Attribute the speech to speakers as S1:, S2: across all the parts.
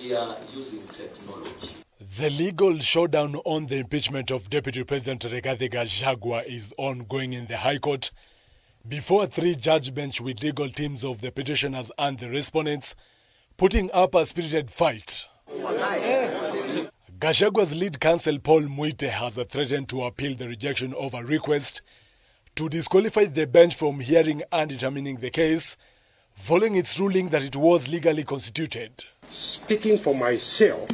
S1: we are using technology.
S2: The legal showdown on the impeachment of Deputy President Rigathi Gachagua is ongoing in the High Court before a three-judge bench with legal teams of the petitioners and the respondents putting up a spirited fight. Gachagua's lead counsel Paul Muite has threatened to appeal the rejection of a request to disqualify the bench from hearing and determining the case, following its ruling that it was legally constituted.
S3: Speaking for myself,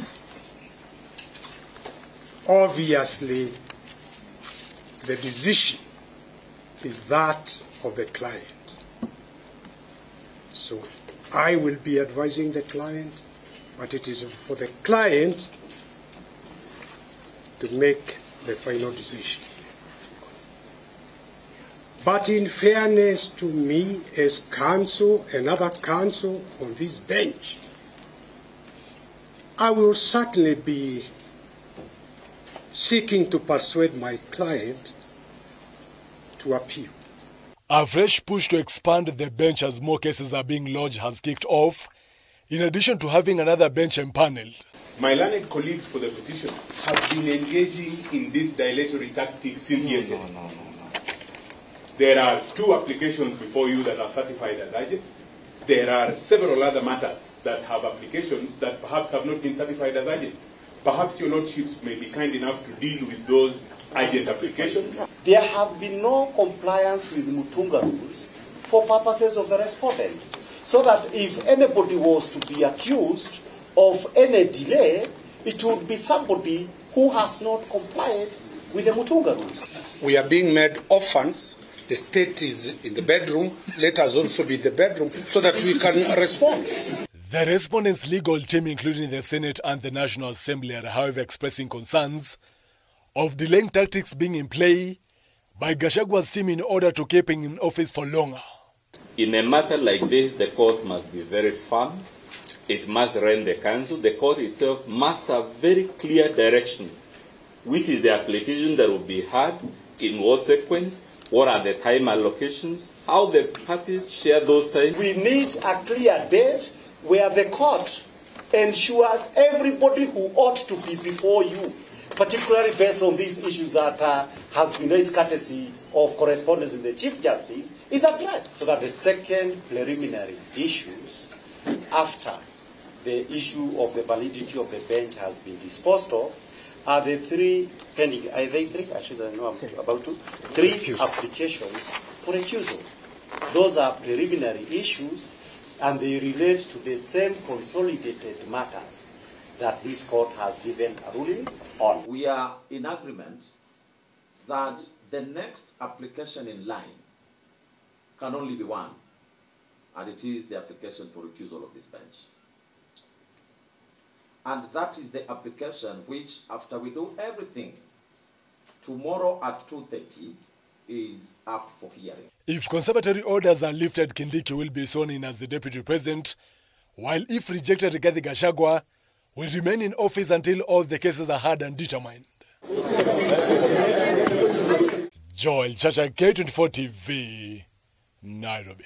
S3: obviously the decision is that of the client. So I will be advising the client, but it is for the client to make the final decision. But in fairness to me as counsel and other counsel on this bench, I will certainly be seeking to persuade my client to appeal.
S2: A fresh push to expand the bench as more cases are being lodged has kicked off, in addition to having another bench empaneled.
S4: My learned colleagues for the petition have been engaging in this dilatory tactic since yesterday.
S5: No.
S4: There are 2 applications before you that are certified as urgent. There are several other matters that have applications that perhaps have not been certified as urgent. Perhaps your lordships may be kind enough to deal with those urgent applications.
S5: There have been no compliance with Mutunga rules for purposes of the respondent. So that if anybody was to be accused of any delay, it would be somebody who has not complied with the Mutunga rules.
S3: We are being made orphans. The state is in the bedroom. Let us also be in the bedroom so that we can respond.
S2: The respondents' legal team, including the Senate and the National Assembly, are however expressing concerns of delaying tactics being in play by Gachagua's team in order to keep him in office for longer.
S6: In a matter like this, the court must be very firm. It must run the council. The court itself must have very clear direction. Which is the application that will be heard, in what sequence, what are the time allocations, how the parties share those times.
S5: We need a clear date where the court ensures everybody who ought to be before you, particularly based on these issues that has been raised courtesy of correspondence in the Chief Justice, is addressed. So that the second preliminary issues after the issue of the validity of the bench has been disposed of are the 3 pending. Are they 3? Actually, I know I'm about to. 3 applications for recusal. Those are preliminary issues, and they relate to the same consolidated matters that this court has given a ruling on.
S7: We are in agreement that the next application in line can only be one, and it is the application for recusal of this bench. And that is the application which, after we do everything, tomorrow at 2:30 is up for hearing.
S2: If conservatory orders are lifted, Kindiki will be sworn in as the Deputy President, while if rejected, Rigathi Gachagua will remain in office until all the cases are heard and determined. Joel Chacha, K24 TV, Nairobi.